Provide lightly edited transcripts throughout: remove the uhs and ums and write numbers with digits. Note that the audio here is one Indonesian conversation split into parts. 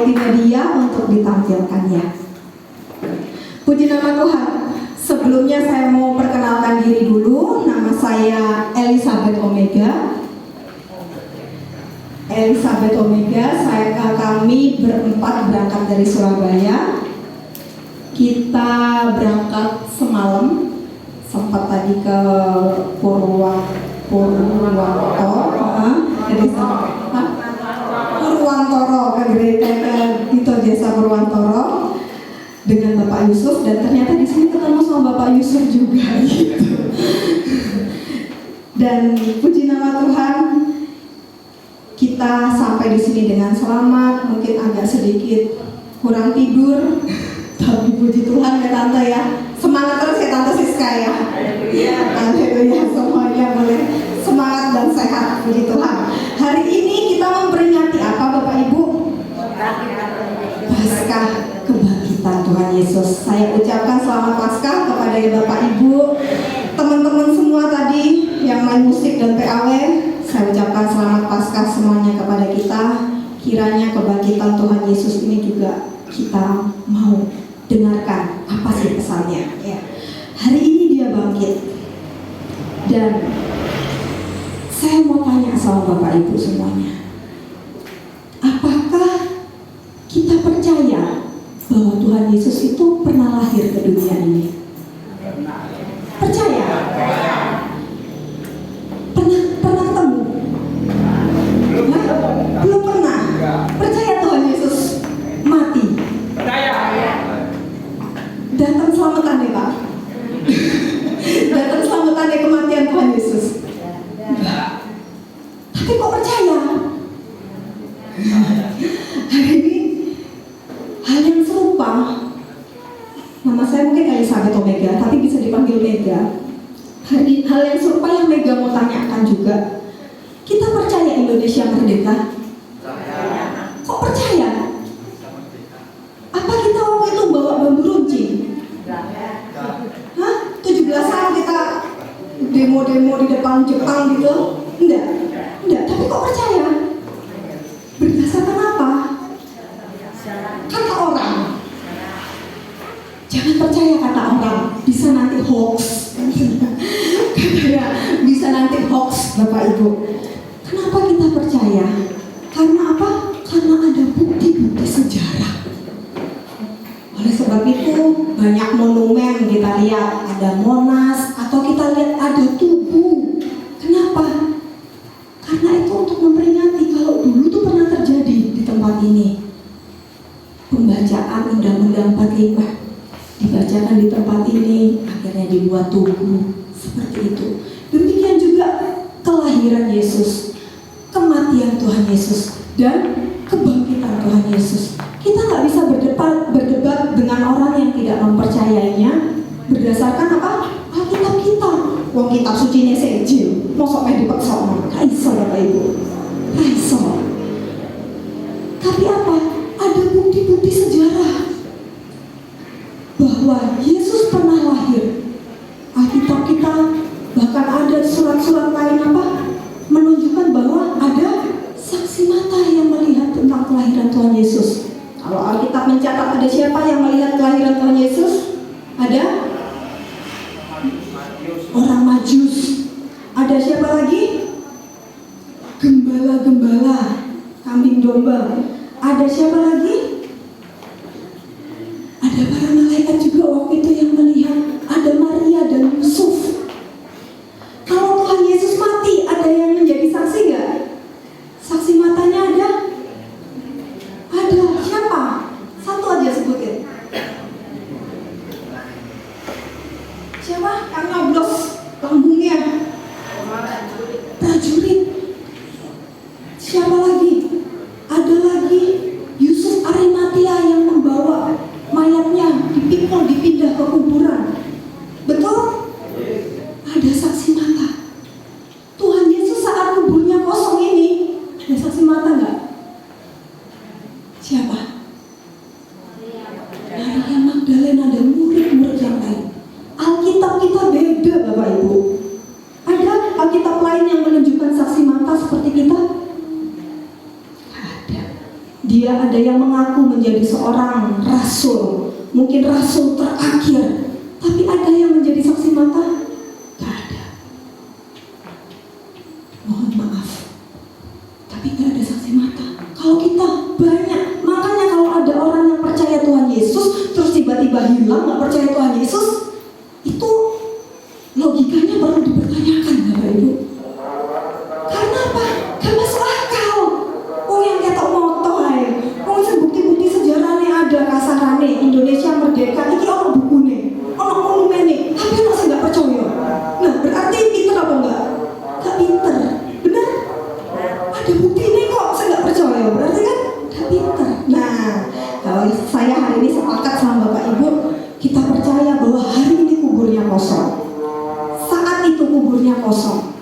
multimedia untuk ditampilkan ya. Puji nama Tuhan. Sebelumnya saya mau perkenalkan diri dulu. Nama saya Elizabeth Omega. Kami berempat berangkat dari Surabaya. Kita berangkat semalam, sempat tadi ke Purwantoro, ke gereja itu Desa Purwantoro dengan Bapak Yusuf, dan ternyata di sini ketemu sama Bapak Yusuf juga gitu. Dan puji nama Tuhan, kita sampai di sini dengan selamat. Mungkin agak sedikit kurang tidur, tapi puji Tuhan ya Tante ya. Semangat terus ya Tante Siska ya. Haleluya, semuanya boleh semangat dan sehat, puji Tuhan. Hari ini kita memperingati apa Bapak Ibu? Paskah kebangkitan Tuhan Yesus. Saya ucapkan selamat Paskah kepada Bapak Ibu, teman-teman semua tadi yang main musik dan PAW. Saya ucapkan selamat Paskah semuanya kepada kita. Kiranya kebangkitan Tuhan Yesus ini juga kita mau dengarkan apa sih pesannya ya. Hari ini dia bangkit. Dan saya mau tanya sama Bapak Ibu semuanya, apakah kita percaya bahwa Tuhan Yesus itu pernah lahir ke dunia ini? Percaya? Pernah ketemu? Belum pernah. Percaya Tuhan Yesus mati? Percaya. Datang selamatan ya Pak? Datang selamatan ya kematian Tuhan Yesus? Tapi kok percaya? Hari ini hal yang serupa. Nama saya mungkin Elizabeth Omega, tapi bisa dipanggil Mega. Hal yang serupa yang Mega mau tanyakan juga. Kita percaya Indonesia merdeka? Kok percaya? Apa kita waktu itu bawa bambu runcing? 17-an kita demo-demo di depan Jepang gitu? Enggak, tapi kok percaya? Berdasarkan apa? Kata orang. Jangan percaya kata orang, bisa nanti hoax. Katanya bisa nanti hoax Bapak Ibu. Kenapa kita percaya? Karena apa? Karena ada bukti-bukti sejarah. Oleh sebab itu banyak monumen kita lihat, ada Monas, atau kita lihat ada Tugu. Kenapa? Karena itu untuk memperingati kalau dulu tuh pernah terjadi di tempat ini. Pembacaan Undang-Undang 45 dibacakan di tempat ini, akhirnya dibuat tugu seperti itu. Demikian juga kelahiran Yesus, kematian Tuhan Yesus, dan kebangkitan Tuhan Yesus. Kita nggak bisa berdebat dengan orang yang tidak mempercayainya berdasarkan apa? Alkitab kita. Wong kitab suci ini sejil, mosok main dipaksa. Kaiso Bapak Ibu, kaiso. Tapi apa? Ada bukti-bukti sejarah bahwa Yesus pernah lahir. Alkitab kita bahkan ada surat-surat lain apa? Menunjukkan bahwa ada saksi mata yang melihat tentang kelahiran Tuhan Yesus. Kalau Alkitab mencatat ada siapa yang melihat kelahiran Tuhan Yesus? Ada orang Majus. Ada siapa lagi? Gembala-gembala, kambing domba. Ada siapa lagi? Ada para malaikat juga waktu itu yang melihat. Ada Maria dan Yusuf. Kalau Tuhan Yesus mati, ada yang menjadi saksi nggak? Saksi matanya ada? Ada. Siapa? Satu aja sebutin. Siapa? Yang nyoblos lambungnya. Prajurit. Siapa lagi? Ada lagi Yusuf Arimatia yang membawa mayatnya dipikul, dipindah ke kuburan. Betul? Ada saksi mata. Tuhan Yesus saat kuburnya kosong ini, ada saksi mata nggak? Siapa? Maria Magdalena dan murid-murid yang lain. Alkitab kita beda Bapak Ibu. Ada Alkitab lain yang menunjukkan saksi mata seperti kita? Ada. Dia dia ada yang mengaku menjadi seorang rasul, mungkin rasul terakhir, tapi ada yang menjadi saksi mata? Gak ada. Mohon maaf, tapi gak ada saksi mata. Kalau kita banyak, makanya kalau ada orang yang percaya Tuhan Yesus terus tiba-tiba hilang, gak percaya Tuhan Yesus, itu logikanya perlu dipertanyakan, Bapak Ibu. Karena apa? Gak masuk akal. Oh yang ketok moto ae. Oh bukti-bukti sejarahnya ada, kasarane Indonesia merdeka iki ono bukune, ono monumene, tapi ono sing gak percaya. Nah, berarti pinter apa enggak? Gak pinter. Benar? Ada bukti ini kok saya gak percaya. Berarti kan gak pinter. Nah, kalau saya hari ini sepakat sama Bapak Ibu, kita percaya bahwa hari ini kuburnya kosong. Saat itu kuburnya kosong,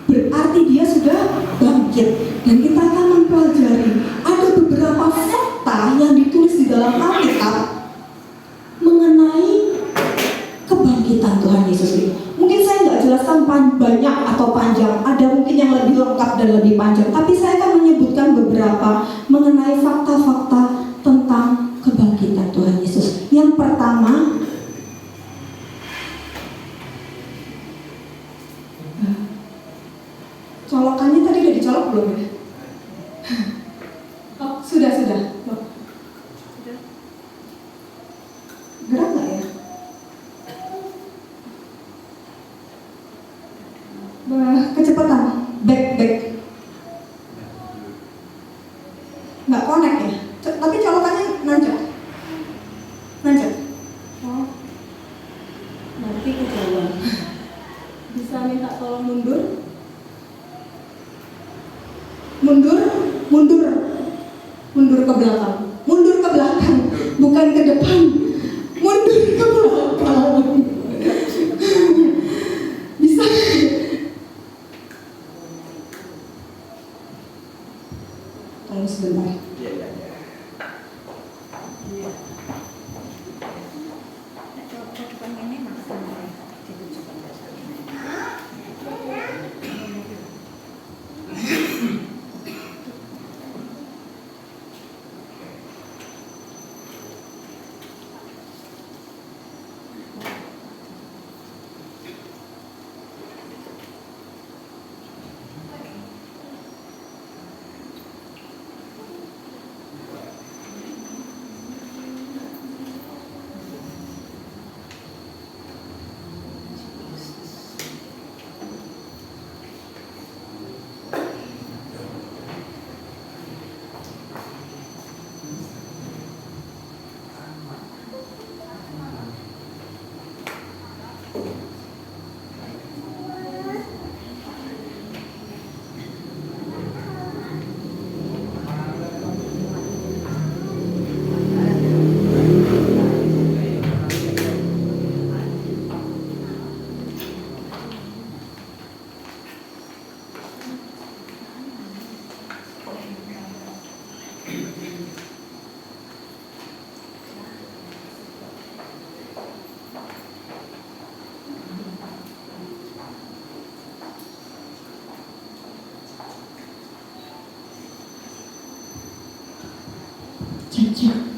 berarti dia sudah bangkit. Dan kita akan mempelajari ada beberapa fakta yang ditulis di dalam Alkitab mengenai kebangkitan Tuhan Yesus ini. Mungkin saya nggak jelaskan banyak atau panjang, ada mungkin yang lebih lengkap dan lebih panjang, tapi saya akan menyebutkan beberapa mengenai fakta-fakta tentang kebangkitan Tuhan Yesus. Yang pertama, colokannya tadi udah dicolok belum ya? Oh, sudah. Oh. Gerak nggak ya? Kecepatan, back. Nggak connect ya? Tapi colokannya nancap. Oh, nanti kejauhan. Bisa minta tolong mundur ke belakang, bukan ke depan, mundur ke belakang. Bisa? Tolong sebentar.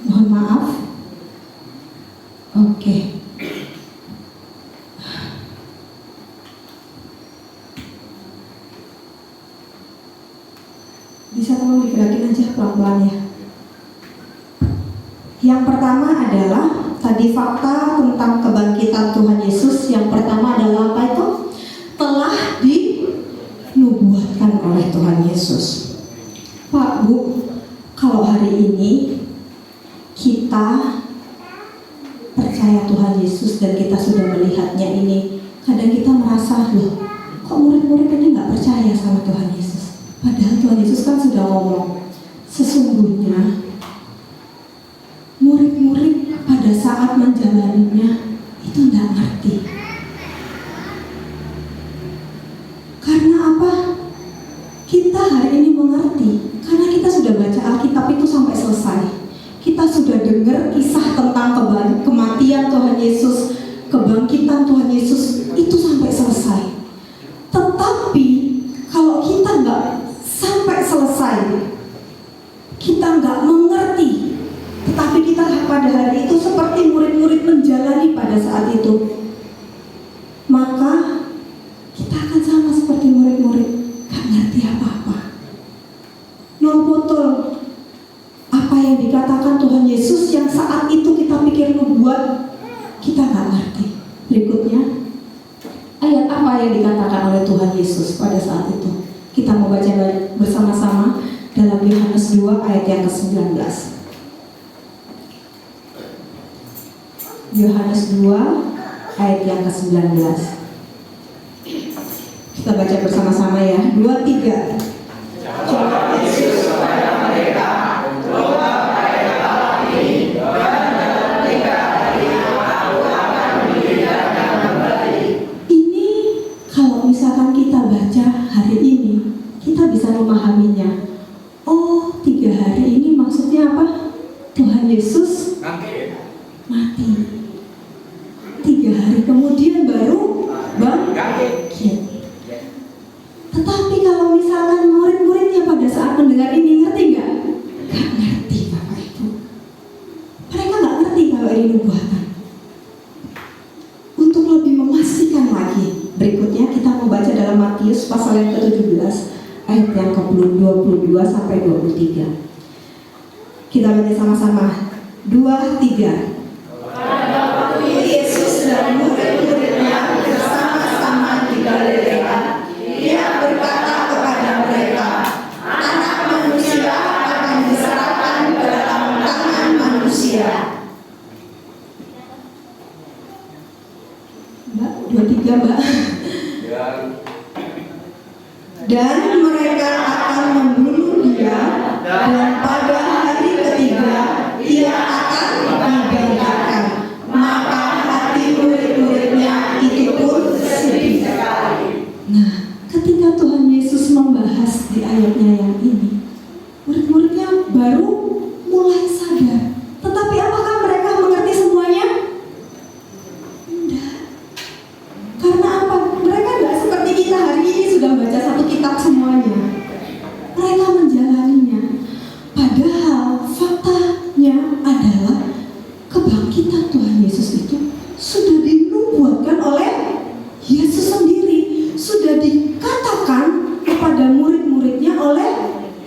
Mohon maaf. Oke. Bisa tolong digerakin aja pelan-pelan ya. Yang pertama adalah tadi fakta tentang kebangkitan Tuhan Yesus. Yang pertama adalah apa itu? Telah dinubuatkan oleh Tuhan Yesus. Pak, Bu, kalau hari ini kita percaya Tuhan Yesus dan kita sudah melihatnya ini, kadang kita merasa, loh, kok murid-murid ini gak percaya sama Tuhan Yesus? Padahal Tuhan Yesus kan sudah ngomong, sesungguhnya murid-murid pada saat menjalaninya itu gak ngerti. Karena apa? Kita hari ini mengerti, karena kita sudah baca Alkitab itu sampai selesai. Kita sudah dengar kisah tentang kematian Tuhan Yesus, kebangkitan Tuhan Yesus itu sampai selesai. Tetapi kalau kita nggak sampai selesai, kita nggak mengerti itu, maka kita akan sama seperti murid-murid, gak ngerti apa-apa. Nol botol. Apa yang dikatakan Tuhan Yesus yang saat itu kita pikir nubuat, kita gak ngerti. Berikutnya, ayat apa yang dikatakan oleh Tuhan Yesus pada saat itu? Kita mau baca bersama-sama dalam Yohanes 2 ayat yang ke-19. Yohanes 2 ayat yang ke-19. Kita baca bersama-sama ya. 2, 3. Jawab Yesus kepada mereka, "Bahwa mereka ini dan ketika hari aku akan membedakan kembali." Ini kalau misalkan kita baca hari ini, kita bisa memahaminya. Oh, 3 hari ini maksudnya apa? Tuhan Yesus mati. 3 hari kemudian baru bangkit. Tetapi kalau misalkan murid-muridnya pada saat mendengar ini ngerti nggak? Nggak ngerti, Bapak Ibu. Mereka nggak ngerti kalau ini nubuatan. Untuk lebih memastikan lagi, berikutnya kita mau baca dalam Matius pasal yang ke-17 ayat yang ke-22 sampai 23. Kita baca sama-sama. 2, 3. Pada waktu Yesus dan murid-muridnya bersama-sama di Galilea, Dia berkata kepada mereka, "Anak manusia akan diserahkan ke dalam tangan manusia." Mbak, 23 Mbak. Dan mereka akan membunuh Dia, dan pada hari ketiga Ia akan dibangkitkan. Maka hati murid-muridnya itu pun sedih sekali. Nah, ketika Tuhan Yesus membahas di ayatnya yang ini, murid-muridnya baru mulai sadar. Tetapi apakah mereka mengerti semuanya? Tidak. Karena apa? Mereka tidak seperti kita hari ini sudah baca satu kitab semuanya. Mereka menjalaninya. Padahal faktanya adalah kebangkitan Tuhan Yesus itu sudah dinubuatkan oleh Yesus sendiri, sudah dikatakan kepada murid-muridnya oleh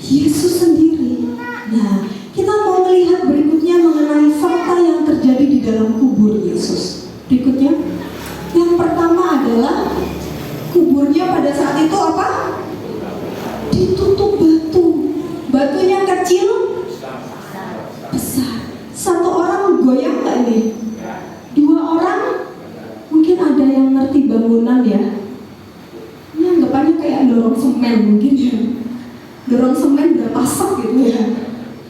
Yesus sendiri. Nah, kita mau melihat berikutnya mengenai fakta yang terjadi di dalam kubur Yesus. Berikutnya, yang pertama adalah kuburnya pada saat itu apa? Ditutup batu. Batunya kecil, besar. Satu orang goyang nggak nih? 2 orang, mungkin ada yang ngerti bangunan ya. Ini anggapannya kayak dorong semen mungkin ya. Dorong semen berapa sak gitu ya.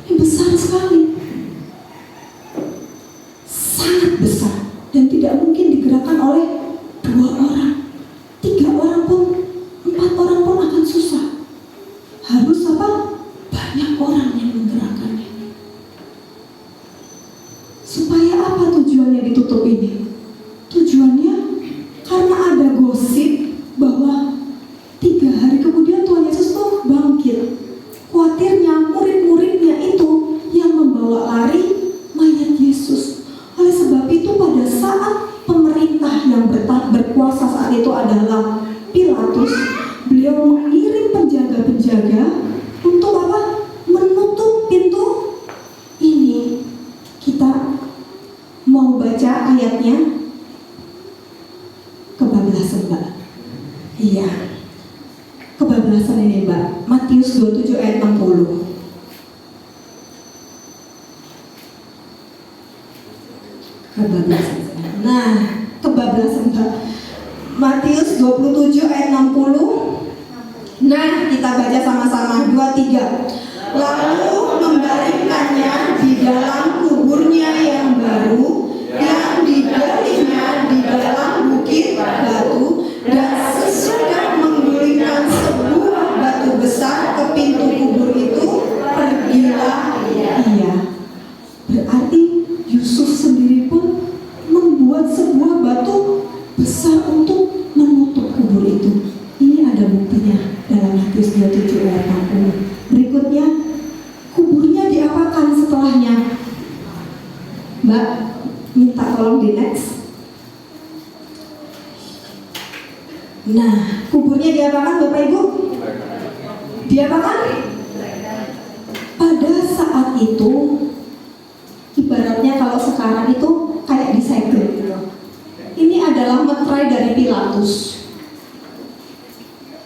Ini besar sekali. Sangat besar. Dan tidak mungkin digerakkan oleh 2 orang. 3 orang pun, 4 orang pun akan susah. Harus apa? Banyak orang yang menggerakkannya. Supaya apa tujuannya ditutup ini? Tujuannya karena ada gosip bahwa 3 hari kemudian Tuhan Yesus tuh bangkit. Khawatirnya murid-muridnya itu yang membawa lari mayat Yesus. Oleh sebab itu pada saat pemerintah yang berkuasa saat itu adalah Pilatus, beliau mengirim penjaga-penjaga untuk apa? Menutup pintu ini. Kita mau baca ayatnya kebablasan Mbak. Iya, kebablasan ini Mbak. Matius 27 ayat 60. Kebablasan. Nah, kebablasan Mbak. Matius 27 ayat 60. Nah, kita baca sama-sama. 2, 3. Lalu membaringkannya di dalam kuburnya yang baru, yang digalinya di dalam bukit batu, dan sesudah menggulingkan sebuah batu besar ke pintu kubur itu, pergilah ia. Berarti Yusuf sendiri pun membuat sebuah batu besar untuk menutup kubur itu. Ini ada buktinya dalam Matius 27 ayat 60. Berikutnya, kuburnya diapakan setelahnya? Mbak, minta tolong di next. Nah, kuburnya diapakan Bapak Ibu? Diapakan? Pada saat itu, ibaratnya kalau sekarang itu kayak disegel gitu. Ini adalah meterai dari Pilatus.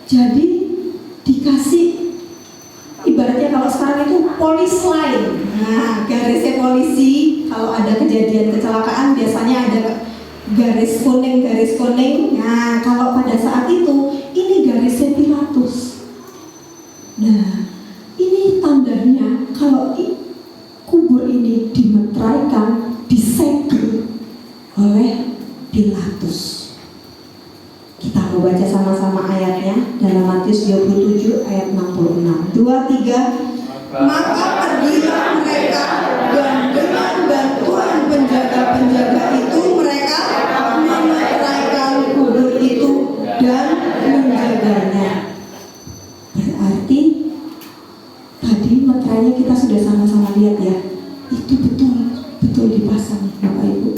Jadi dikasih, ibaratnya kalau sekarang itu polis line. Nah, garisnya polisi kalau ada kejadian kecelakaan biasanya ada garis kuning. Nah, kalau pada saat itu ini garisnya Pilatus. Nah, ini tandanya kalau kubur ini dimeteraikan, disegel oleh Pilatus. Kita mau baca sama-sama ayatnya dalam Matius 27 ayat 66. 2, 3. Maka pergilah mereka, dan dengan bantuan penjaga-penjaga itu mereka memeteraikan kubur itu dan menjaganya. Berarti tadi meterainya kita sudah sama-sama lihat ya. Itu betul dipasang Bapak Ibu.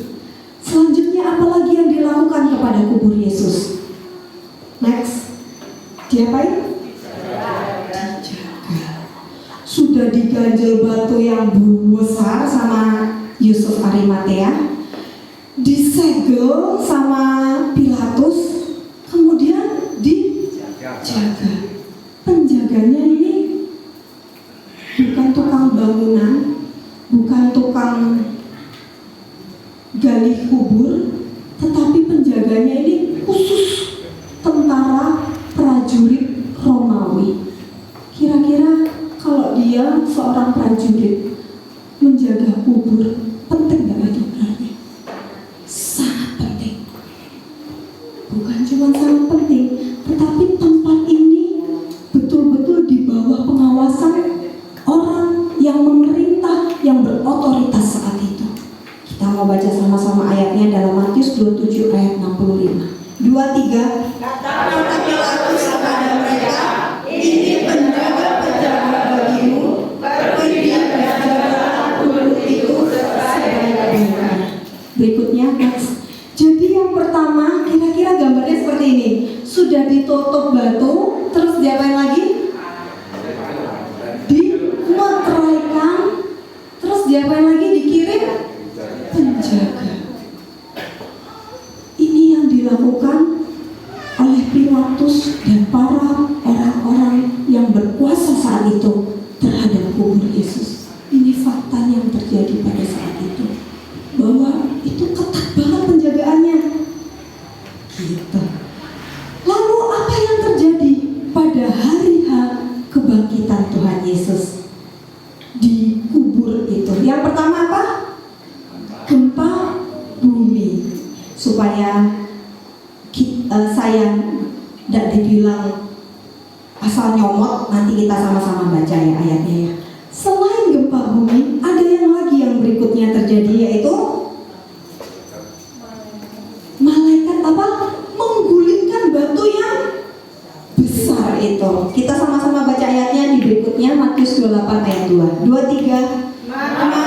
Selanjutnya apalagi yang dilakukan kepada kubur Yesus? Next, diapain? Dijaga. Sudah diganjel batu yang besar sama Yusuf Arimatea, disegel sama Pilatus, kemudian dijaga. Penjaganya ini bukan tukang bangunan, bukan tukang gali kubur, tetapi penjaganya ini khusus tentara prajurit Romawi. Kira-kira kalau dia seorang prajurit menjaga kubur, penting nggak itu berarti? Sangat penting. Bukan cuma sangat penting, tetapi tempat ini betul-betul di bawah pengawasan orang yang memerintah, yang berotoritas saat itu. Kita mau baca sama-sama ayatnya dalam Matius 27 ayat 65. 2, 3. kata Pilatus kepada mereka, ini penjaga-penjaga bagimu, pergi dan jagalah kubur itu sebaik-baiknya. Berikutnya next. Jadi yang pertama kira-kira gambarnya seperti ini. Sudah ditutup batu, terus diapain lagi? Dimeteraikan, terus diapain lagi? Dikirim penjaga. Ini yang dilakukan oleh Pilatus dan para orang-orang yang berkuasa saat itu terhadap kubur Yesus. Ini fakta yang terjadi pada saat itu, bahwa itu ketat banget penjagaannya gitu. Lalu apa yang terjadi pada hari H kebangkitan Tuhan Yesus di kubur itu? Yang pertama apa? Gempa bumi. Supaya saya tidak dibilang asal nyomot, nanti kita sama-sama baca ya ayatnya ya. Selain gempa bumi, ada yang lagi yang berikutnya terjadi, yaitu malaikat apa? Menggulingkan batu yang besar itu. Kita sama-sama baca ayatnya di berikutnya, Matius 28 ayat 2. 2, 3. Maka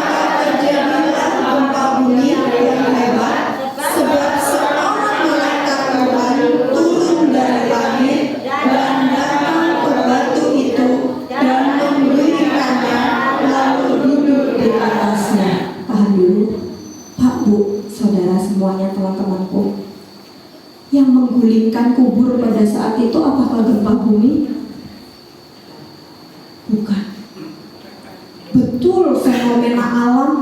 terjadilah gempa bumi yang hebat, sebab seorang malaikat Tuhan turun dari langit dan datang ke batu itu dan menggulingkannya, lalu duduk di atasnya. Tahan dulu, Pak, Bu, saudara semuanya, teman-temanku. Yang menggulingkan kubur pada saat itu apakah gempa bumi? Bukan. Betul, fenomena alam,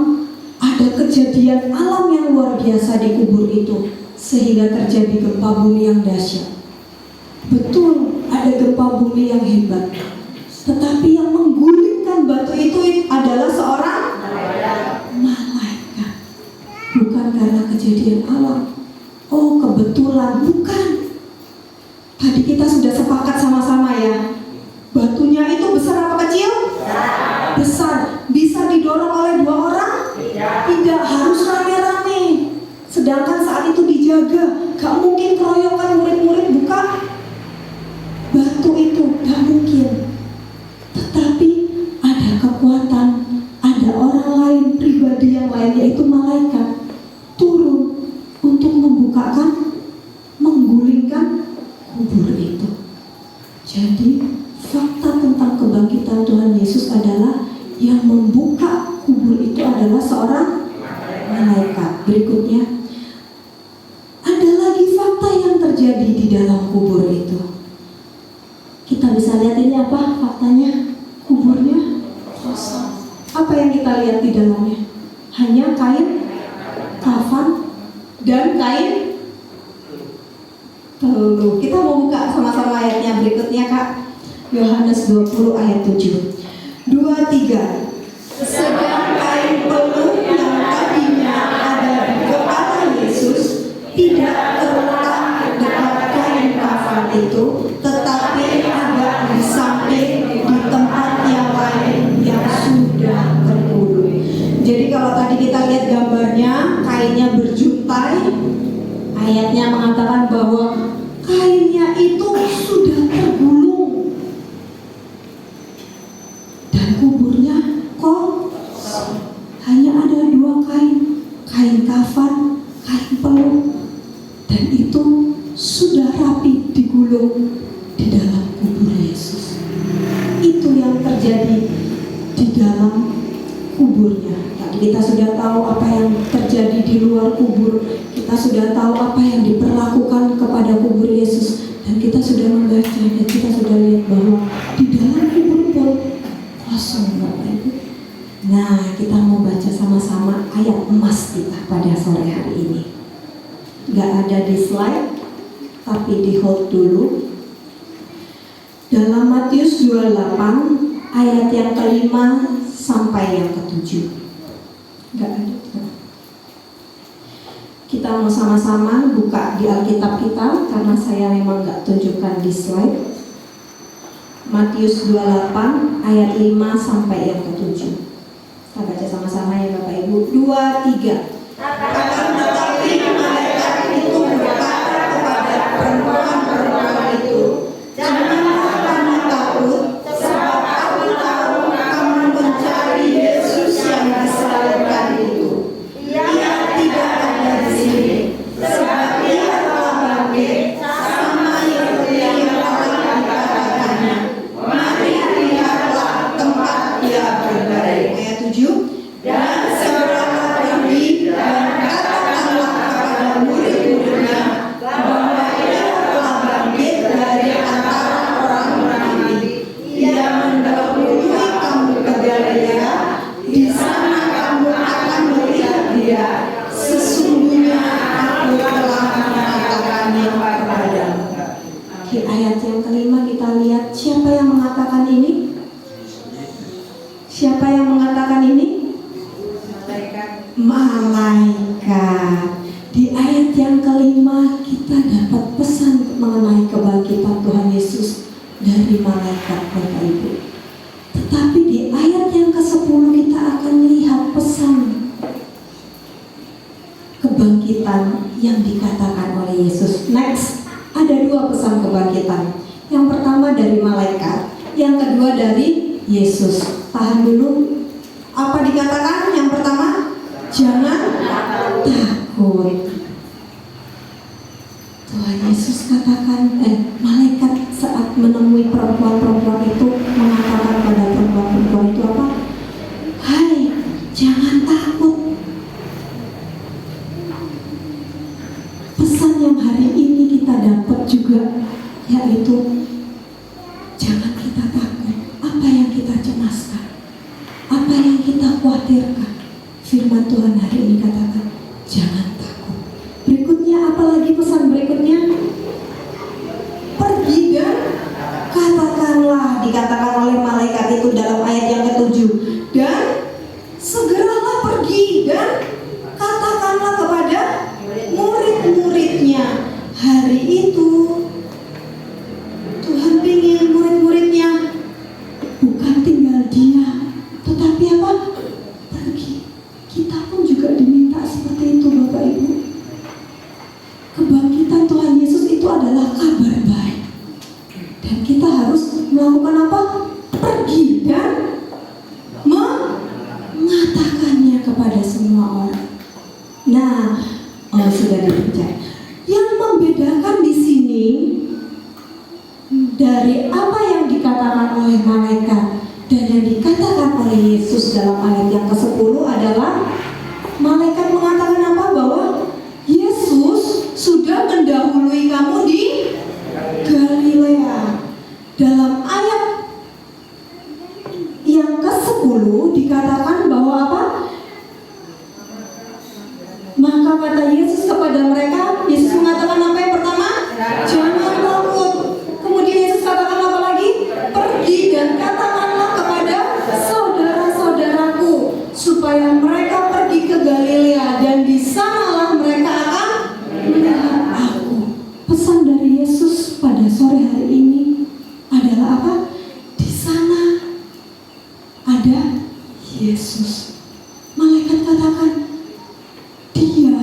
ada kejadian alam yang luar biasa di kubur itu sehingga terjadi gempa bumi yang dahsyat. Betul, ada gempa bumi yang hebat. Tetapi yang menggulingkan batu itu adalah seorang malaikat. Bukan karena kejadian alam. Oh, kebetulan, bukan. Tadi kita sudah sepakat sama-sama ya. Batunya itu besar apa kecil? Besar. Bisa didorong oleh 2 orang? Tidak, harus rame-rame. Sedangkan saat itu dijaga. Gak mungkin keroyokan murid-murid buka batu itu, gak mungkin. Tetapi ada kekuatan, ada orang lain, pribadi yang lain, yaitu malaikat turun untuk membukakan, menggulingkan kubur adalah seorang malaikat. Berikutnya, ada lagi fakta yang terjadi di dalam kubur itu. Kita bisa lihat ini apa faktanya? Kuburnya kosong. Apa yang kita lihat di dalamnya? Hanya kain kafan dan kain peluru. Kita mau buka sama-sama ayatnya berikutnya, Kak. Yohanes 20 ayat 7. 2-3. Sedang kain pelung yang tadinya ada di kepala Yesus tidak terletak dekat kain kafan itu, tetapi ada di samping di tempat yang lain yang sudah tergulung. Jadi kalau tadi kita lihat gambarnya, kainnya berjuntai, ayatnya mengatakan bahwa kainnya itu sudah tergulung dan kuburnya kosong. Hanya ada 2 kain, kain kafan, kain pelung, dan itu sudah rapi digulung di dalam kubur Yesus. Itu yang terjadi di dalam kuburnya. Tadi kita sudah tahu apa yang terjadi di luar kubur. Kita sudah tahu apa yang diperlakukan kepada kubur Yesus. Dan kita sudah membaca dan kita sudah lihat bahwa di dalam kubur itu kosong, Bapak Ibu. Nah, kita mau baca sama-sama ayat emas kita pada sore hari ini. Gak ada di slide, tapi di hold dulu. Dalam Matius 28 ayat yang ke-5 sampai yang ke-7. Gak ada. Kita mau sama-sama buka di Alkitab kita, karena saya memang gak tunjukkan di slide. Matius 28 ayat 5 sampai yang ke-7. Kita baca sama-sama ya Bapak Ibu. 2, 3. Akan tetapi malaikat itu berkata kepada perempuan-perempuan itu, janganlah kamu takut, sebab aku tahu kamu mencari Yesus yang disalibkan itu. Ia tidak ada di sini, sebab ia telah bangkit, sama seperti yang telah dikatakannya. Mari lihatlah tempat ia berbaring. Ayat 7. Dan segeralah pergi dan katakanlah kepada murid-muridnya bahwa ia telah bangkit dari antara orang-orang mati. Ia mendahului kamu ke Galilea, di sana kamu akan melihat dia. Sesungguhnya aku telah mengatakannya kepadamu. Di ayat yang ke-5 kita lihat siapa yang mengatakan ini? Siapa yang mengatakan ini? Malaikat. Di ayat yang ke-5 kita dapat pesan mengenai kebangkitan Tuhan Yesus dari malaikat, Bapak Ibu. Tetapi di ayat yang ke-10 kita akan lihat pesan kebangkitan yang dikatakan oleh Yesus. Next, ada 2 pesan kebangkitan. Yang pertama dari malaikat, yang kedua dari Yesus. Tahan dulu. Apa dikatakan? Yang pertama, jangan takut. Tuhan Yesus katakan, malaikat saat menemui perempuan-perempuan itu mengatakan pada perempuan-perempuan itu apa? Hai, jangan takut. Pesan yang hari ini kita dapat juga, yaitu jangan kita takut. Apa yang kita cemaskan, apa yang kita khawatirkan, firman Tuhan hari ini katakan jangan takut. Berikutnya apalagi pesan berikutnya? Pergi dan katakanlah, dikatakan oleh malaikat itu dalam ayat yang ke-7. Dan segeralah pergi dan katakanlah kepada murid-muridnya. Hari itu Tuhan ingin murid-muridnya bukan tinggal diam, tetapi apa? Pergi. Kita pun juga diminta seperti itu, Bapak Ibu. Kebangkitan Tuhan Yesus itu adalah kabar baik, dan kita harus melakukan apa? Pergi dan mengatakannya kepada semua orang. Nah, sudah dibaca. Yang membedakan di sini dari apa yang dikatakan oleh malaikat dan yang dikatakan oleh Yesus dalam ayat yang ke-10 adalah Maka kata Yesus kepada mereka, Yesus mengatakan apa yang pertama? Jangan takut. Kemudian Yesus katakan apa lagi? Pergi dan katakanlah kepada saudara-saudaraku supaya mereka pergi ke Galilea dan di sanalah mereka akan melihat aku. Pesan dari Yesus pada sore hari ini adalah apa? Di sana ada Yesus. Malaikat katakan, Dia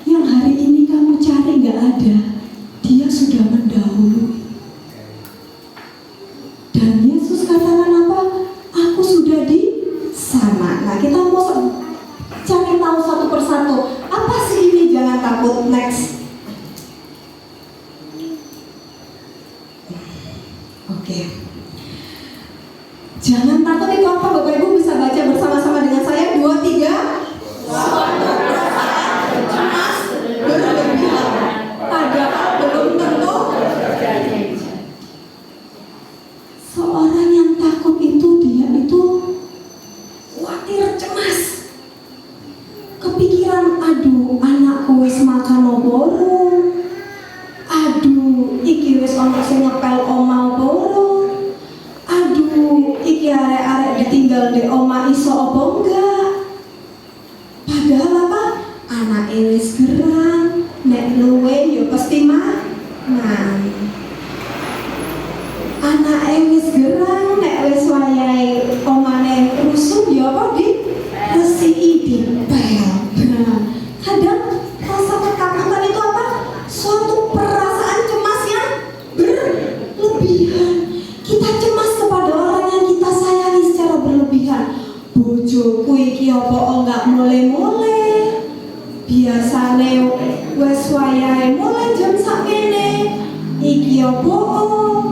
yang hari ini kamu cari gak ada. Dia sudah mendahului. Dan Yesus katakan apa? Aku sudah di sana. Nah, kita mau cari tahu satu persatu. Apa sih ini jangan takut? Next. Oke. Jangan takut itu apa? Bapak Ibu bisa baca bersama-sama dengan saya. 2, 3. Suatu perasaan cemas berlebihan, padahal belum tentu. Seorang yang takut itu dia itu khawatir, cemas, kepikiran, aduh anakku wis makan oboro, aduh iki wis ono sing ngepel oma oboro, aduh iki arek-arek ditinggal di oma iso apa enggak. Padahal apa? Anak wis gerang, nek luwe yo pasti mangan. Anak wis gerang, nek wis wayahe omane rusuh yo apa diresiki dipel. Nah, kadang rasa ketakutan itu apa? Suatu perasaan cemas yang berlebihan. Kita cemas kepada orang yang kita sayangi secara berlebihan. Bojoku iki apa enggak mulai-mulai, biasane wes wayahe mulai jam sakmene, iki apa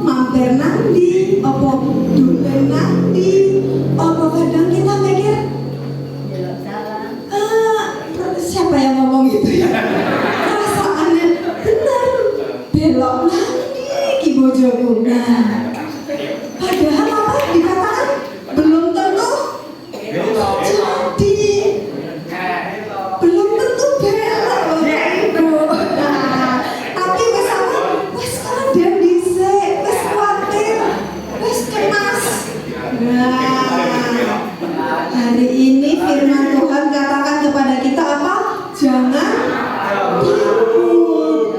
mampir nandi, apa dolen nandi, apa kadang kita mikir siapa yang ngomong gitu ya, perasaannya benar, belok nandi iki bojoku. Nah, padahal apa dikatakan belum tentu jadi, belum tentu belok Ibu. Nah, tapi wes apa? Wes kadang dhisik, wes khawatir, wes cemas. Nah, hari ini firman Tuhan katakan kepada kita apa? Jangan takut.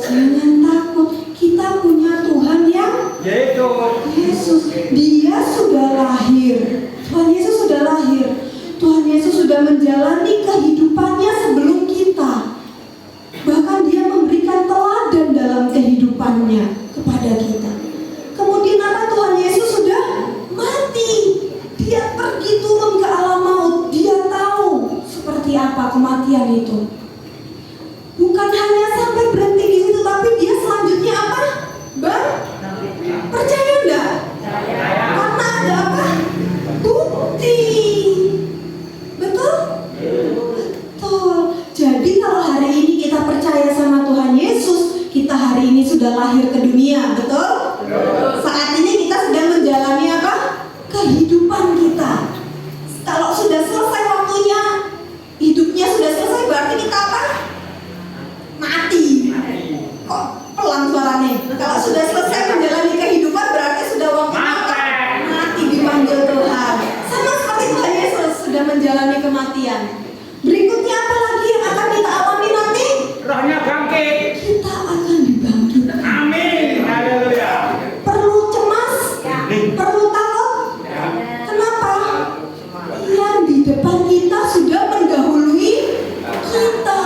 Jangan takut. Kita punya Tuhan yang Yesus. Dia sudah lahir. Tuhan Yesus sudah lahir. Tuhan Yesus sudah menjalani kehidupannya sebelum kita. Bahkan dia memberikan teladan dalam kehidupannya kepada kita. Kemudian apa? Tuhan Yesus sudah mati. Dia pergi turun ke alam maut. Dia tahu seperti apa kematian itu. Bukan hanya sampai berhenti di situ, tapi dia selanjutnya apa? Percaya enggak? Karena ada apa? Bukti. Betul? Betul. Jadi kalau hari ini kita percaya sama Tuhan Yesus, kita hari ini sudah lahir ke dunia, betul? Saat ini kita sedang menjalani apa? Kehidupan kita. Kalau sudah selesai waktunya, hidupnya sudah selesai, berarti kita apa? Mati. Kok pelan suaranya? Kalau sudah selesai menjalani kehidupan, berarti sudah waktunya mati dipanggil Tuhan. Sama seperti Tuhan Yesus sudah menjalani kematian. Berikutnya apa lagi yang akan kita alami nanti? Rohnya bangkit. Kita akan dibangkitkan. Amin. Haleluya. Perlu cemas? Perlu takut? Kenapa? Yang di depan kita sudah mendahului kita.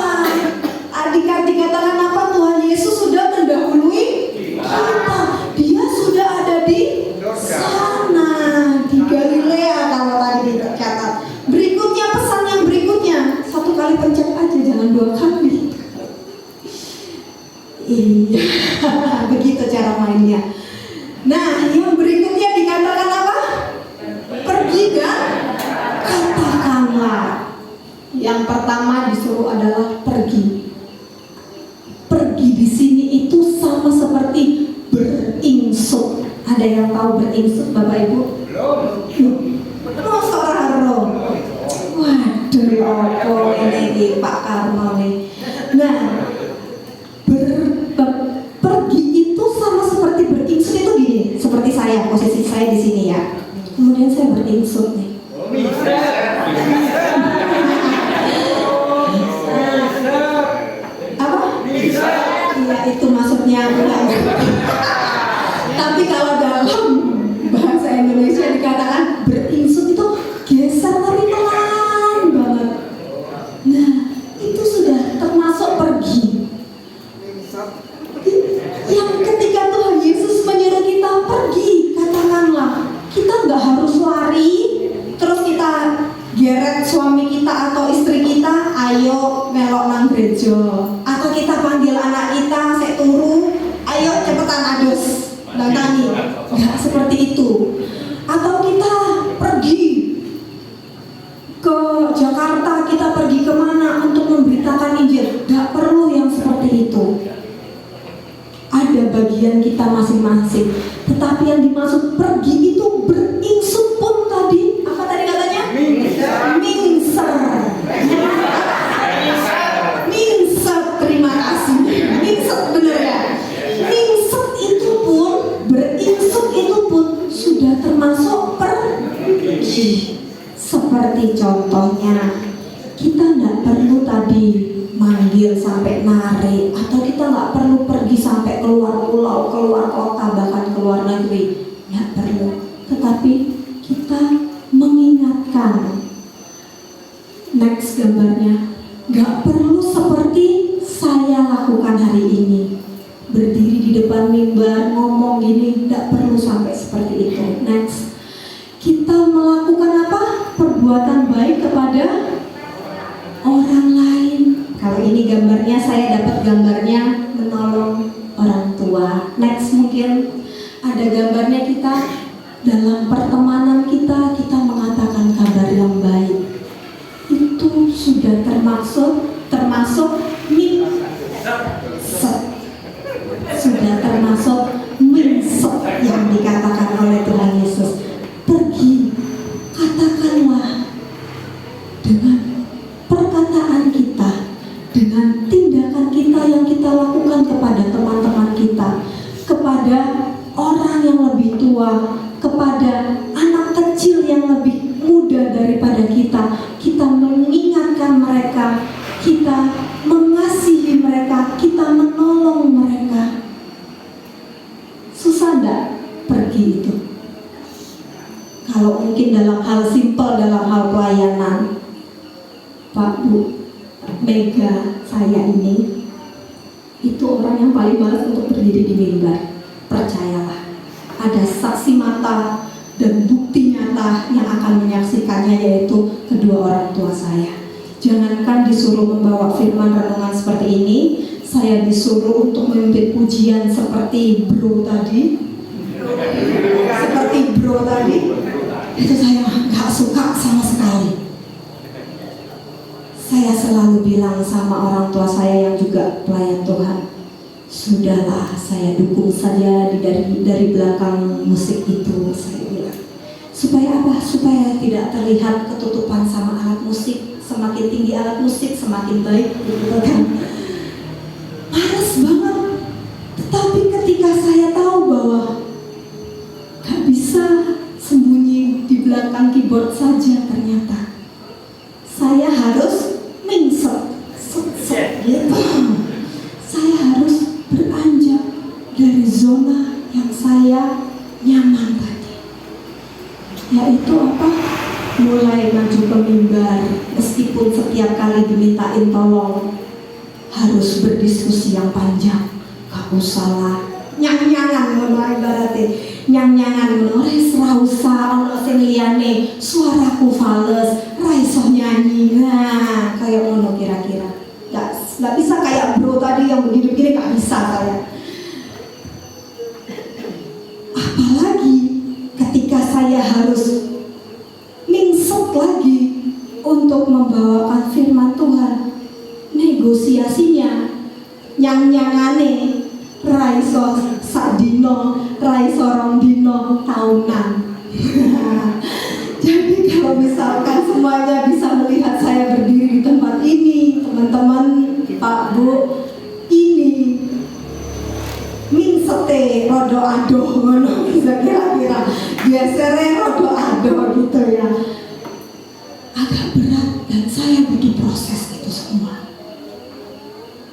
Adik-adik katakan apa? Tuhan Yesus sudah mendahului kita. Dia sudah ada di sana, di Galilea kalau tadi dicatat. Berikutnya, pesan yang berikutnya, satu kali pencet aja, jangan 2 kali. Iya, begitu cara mainnya. Nah, yang berikutnya dikatakan apa? Pergi dan katakanlah. Yang pertama disuruh adalah pergi. Pergi di sini itu sama seperti beringsut. Ada yang tahu beringsut, Bapak Ibu? Belum. Seorang. Waduh, apa ini? dari Pak Karno nih. Nah, pergi itu sama seperti beringsut itu gini, seperti saya, posisi saya di sini ya. Kemudian saya beringsut nih. Apa? Iya, itu maksudnya enggak. Tapi kalau dalam bahasa Indonesia dikatakan beringsut itu geser tapi pelan banget. Nah, itu sudah termasuk pergi. Yang ketika Tuhan Yesus menyuruh kita pergi, katakanlah kita nggak harus lari, terus kita geret suami kita atau istri kita, ayo melok nang gereja, atau kita panggil anak kita, saya turu, ayo cepetan adus, datangi, nggak seperti itu. Atau kita pergi ke Jakarta, kita pergi kemana untuk memberitakan Injil, nggak perlu yang seperti itu. Ada bagian kita masing-masing. Tetapi yang dimaksud pergi itu beringsut pun tadi. Apa tadi katanya? Mingser. Mingset, terima kasih. Mingset bener ya. Mingset itu pun, beringsut itu pun sudah termasuk pergi. Seperti contohnya, kita tidak perlu tadi manggil sampai narik, atau kita nggak perlu pergi sampai keluar pulau, keluar kota, bahkan keluar negeri, nggak perlu. Tetapi kita mengingatkan. Next gambarnya, nggak perlu seperti saya lakukan hari ini, berdiri di depan mimbar ngomong gini, nggak perlu sampai seperti itu. Next, kita melakukan apa? Perbuatan baik kepada orang lain. Kalau ini gambarnya, saya dapat gambarnya menolong orang tua. Next, mungkin ada gambarnya kita dalam pertemanan kita mengatakan kabar yang baik. Itu sudah termasuk mingset. Sudah termasuk mingset yang dikatakan oleh Tuhan Yesus. Pergi, katakanlah dengan perkataan kita, dengan tindakan kita yang kita lakukan kepada teman-teman kita, kepada orang yang lebih tua, kepada anak kecil yang lebih muda daripada kita mengingatkan mereka, kita mengasihi mereka, kita menolong mereka. Susah enggak pergi itu? Kalau mungkin dalam hal simpel, dalam hal pelayanan, Pak Bu Mega saya ini itu orang yang paling malas untuk berdiri di mimbar. Percayalah, ada saksi mata dan bukti nyata yang akan menyaksikannya, yaitu kedua orang tua saya. Jangankan disuruh membawa firman renungan seperti ini, saya disuruh untuk memimpin pujian seperti bro tadi, itu saya nggak suka sama sekali. Saya selalu bilang sama orang tua saya yang juga pelayan Tuhan, sudahlah, saya dukung saja dari belakang musik itu, saya bilang. Supaya apa? Supaya tidak terlihat ketutupan sama alat musik. Semakin tinggi alat musik, semakin baik, gitu kan. Males banget. Tetapi ketika saya tahu bahwa gak bisa sembunyi di belakang keyboard saja, ternyata saya harus mingset, gitu. Saya harus beranjak dari zona yang saya nyaman tadi, yaitu apa? Mulai maju ke mimbar, meskipun setiap kali dimintain tolong harus berdiskusi yang panjang. Gak usah lah, nyang-nyangan ngono ibaratnya, nyang-nyangan ngono, wis ra usah ono sing liyane, suaraku fales, ra iso nyanyi. Nah, kayak ngono kira-kira. Gak bisa kayak bro tadi yang begini-begini, gak bisa saya. Apalagi ketika saya harus mingset lagi untuk membawakan firman Tuhan, negosiasinya nyang-nyangane raiso sadino, raiso rongdino tahunan. Jadi kalau misalkan semuanya bisa melihat saya berdiri di tempat ini, ate rodo adoh ngono bisa kira-kira gesere rodo adoh gitu ya. Agak berat dan saya butuh proses itu semua.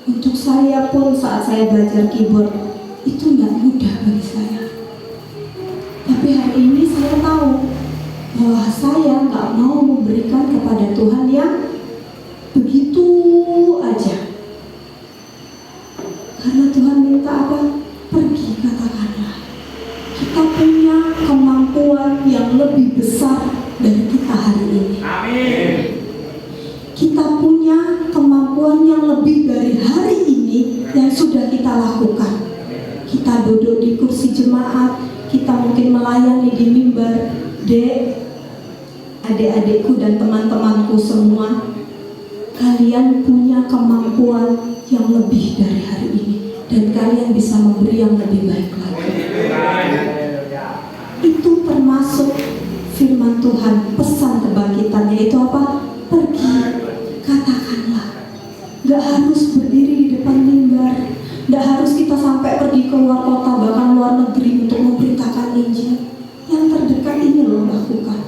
Untuk saya pun saat saya belajar keyboard itu nggak mudah bagi saya. Tapi hari ini saya tahu bahwa saya nggak mau memberikan kepada Tuhan yang begitu aja. Karena Tuhan minta apa? Pergi, katakanlah. Kita punya kemampuan yang lebih besar dari kita hari ini. Amin. Kita punya kemampuan yang lebih dari hari ini yang sudah kita lakukan. Kita duduk di kursi jemaat, kita mungkin melayani di mimbar. Dek, adik-adikku dan teman-temanku semua, kalian punya kemampuan yang lebih dari hari ini dan kalian bisa memberi yang lebih baik lagi. Itu termasuk firman Tuhan, pesan kebangkitan, yaitu apa? Pergi, katakanlah. Gak harus berdiri di depan mimbar, gak harus kita sampai pergi ke luar kota, bahkan luar negeri untuk memberitakan Injil. Yang terdekat ini loh lakukan.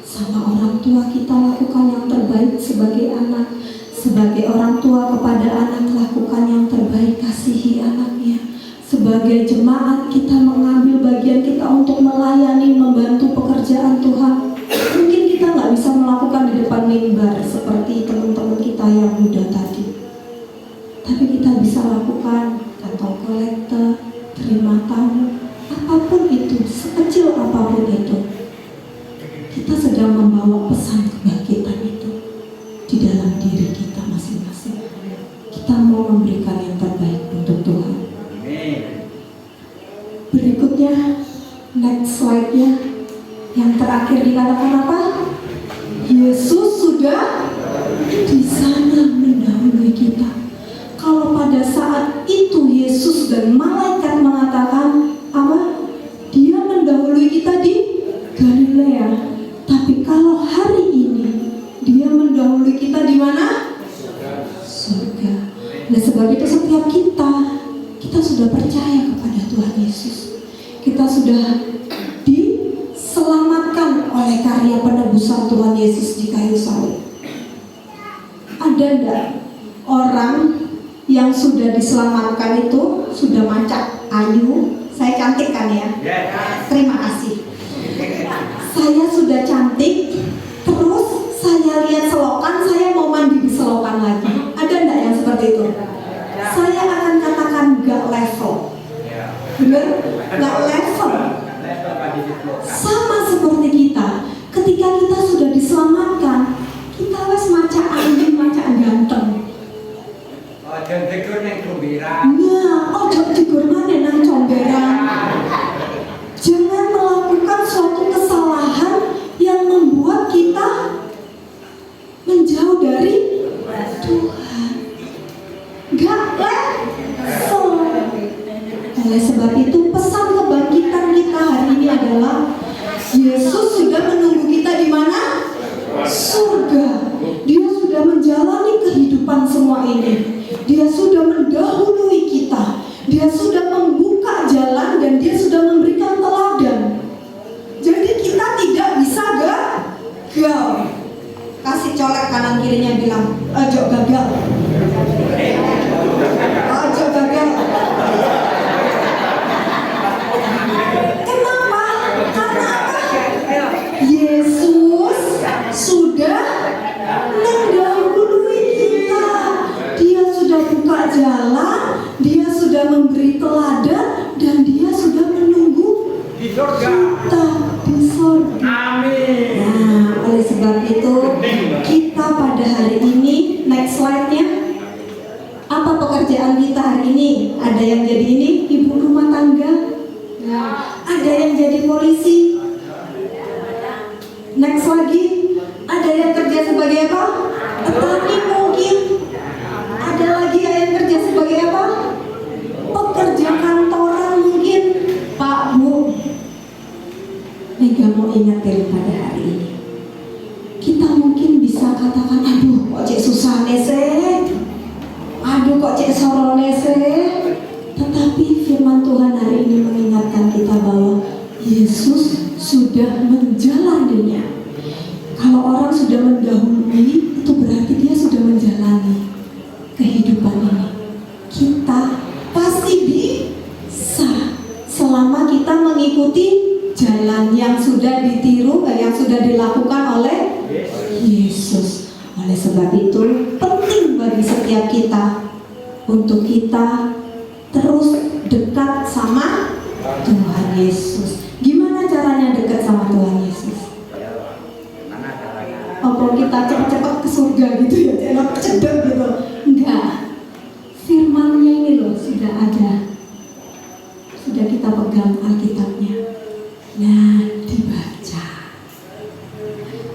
Sama orang tua kita lakukan yang terbaik sebagai anak. Sebagai orang tua kepada anak lakukan yang terbaik, kasihi anaknya. Sebagai jemaat kita mengambil bagian kita untuk melayani, membantu pekerjaan Tuhan. Mungkin kita nggak bisa melakukan di depan mimbar seperti teman-teman kita yang muda tadi. Tapi kita bisa lakukan kantong kolektor, terima tamu, apapun itu, sekecil apapun itu. Kita sedang membawa pesan kebangkitan itu di dalam diri kita masing-masing. Kita mau memberikan yang terbaik untuk Tuhan. Berikutnya, next slide-nya, yang terakhir dikatakan apa? Yesus sudah di sana mendahului kita. Kalau pada saat itu Yesus dan malaikat mengatakan apa? Dia mendahului kita di Galilea. Tapi kalau hari ini dia mendahului kita di mana? Surga. Nah, sebab itu setiap kita sudah percaya kepada Tuhan Yesus. Kita sudah diselamatkan oleh karya penebusan Tuhan Yesus di kayu salib. Ada enggak orang yang sudah diselamatkan itu sudah macak ayu? Saya cantik kan ya? Terima kasih. Saya sudah cantik, terus saya lihat selokan, saya mau mandi di selokan lagi. Ada enggak yang seperti itu? Saya akan katakan gak level. Benar? Gak level. Sama seperti kita, ketika kita sudah diselamatkan, kita wes maca angin, maca ganteng. Nah, ojo digur maneh nang comberan. Jangan melakukan suatu kesalahan yang membuat kita menjauh dari Tuhan. Gak level. Oleh sebab itu pesan kebangkitan kita hari ini adalah Yesus sudah menunggu kita di mana? Surga. Dia sudah menjalani kehidupan semua ini. Dia sudah mendahului kita. Dia sudah membuka jalan dan dia sudah memberikan teladan. Jadi kita tidak bisa gagal. Kasih colek kanan kirinya bilang, ojo gagal. Ojo gagal. Kenapa? Karena apa? Yesus sudah mendahului kita. Dia sudah buka jalan, dia sudah memberi teladan, dan dia sudah menunggu kita di surga. Amin. Nah, oleh sebab itu kita pada hari ini, next slide-nya, apa pekerjaan kita hari ini? Ada yang jadi ini, ibu rumah tangga. Ada yang jadi polisi. Next lagi, ada yang kerja sebagai apa? Petani mungkin. Ada lagi yang kerja sebagai apa? Pekerja kantoran mungkin. Pak, Bu, Mega mau ingatin pada hari ini. Kita mungkin bisa katakan, aduh kok cek susah nese, aduh kok cek soro nese. Tetapi firman Tuhan hari Yesus sudah menjalaninya. Kalau orang sudah mendahului, itu berarti dia sudah menjalani kehidupan ini. Kita pasti bisa selama kita mengikuti jalan yang sudah ditiru, yang sudah dilakukan oleh Yesus. Oleh sebab itu penting bagi setiap kita untuk kita terus dekat sama Tuhan Yesus. Gimana caranya dekat sama Tuhan Yesus? Apa kita cepat-cepat ke surga gitu ya, enak cedek gitu? Enggak. Firman-Nya ini loh sudah ada, sudah kita pegang Alkitabnya. Nah, dibaca.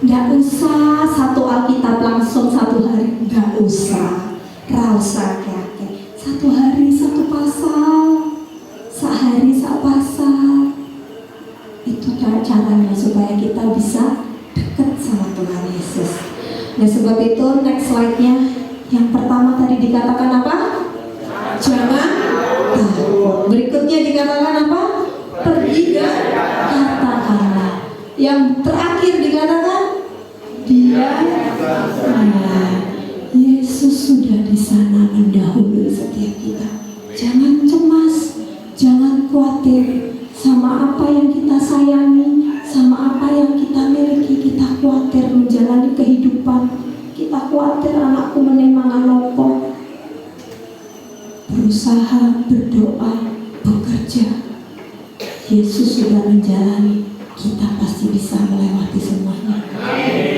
Nggak usah satu Alkitab langsung satu hari, nggak usah. Rasa kakek. Satu hari satu pasal, sehari satu pasal. Itu caranya supaya kita bisa dekat sama Tuhan Yesus. Nah, sebab itu next slide-nya yang pertama tadi dikatakan apa? Jangan takut. Berikutnya dikatakan apa? Pergi dan katakanlah. Yang terakhir dikatakan dia. Nah, Yesus sudah di sana mendahului setiap kita. Jangan cemas, jangan khawatir sama apa yang kita sayangi, sama apa yang kita miliki. Kita khawatir menjalani kehidupan, kita khawatir anakku menemangan lompong. Berusaha, berdoa, bekerja. Yesus sudah menjalani, kita pasti bisa melewati semuanya.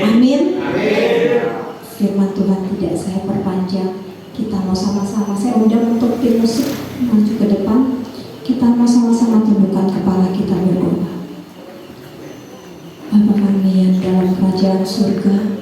Amin. Firman Tuhan tidak saya perpanjang. Kita mau sama-sama, saya undang untuk tim musik maju ke depan. Kita mau sama-sama tundukkan kepala kita berdoa. Bapa kami yang dalam kerajaan surga,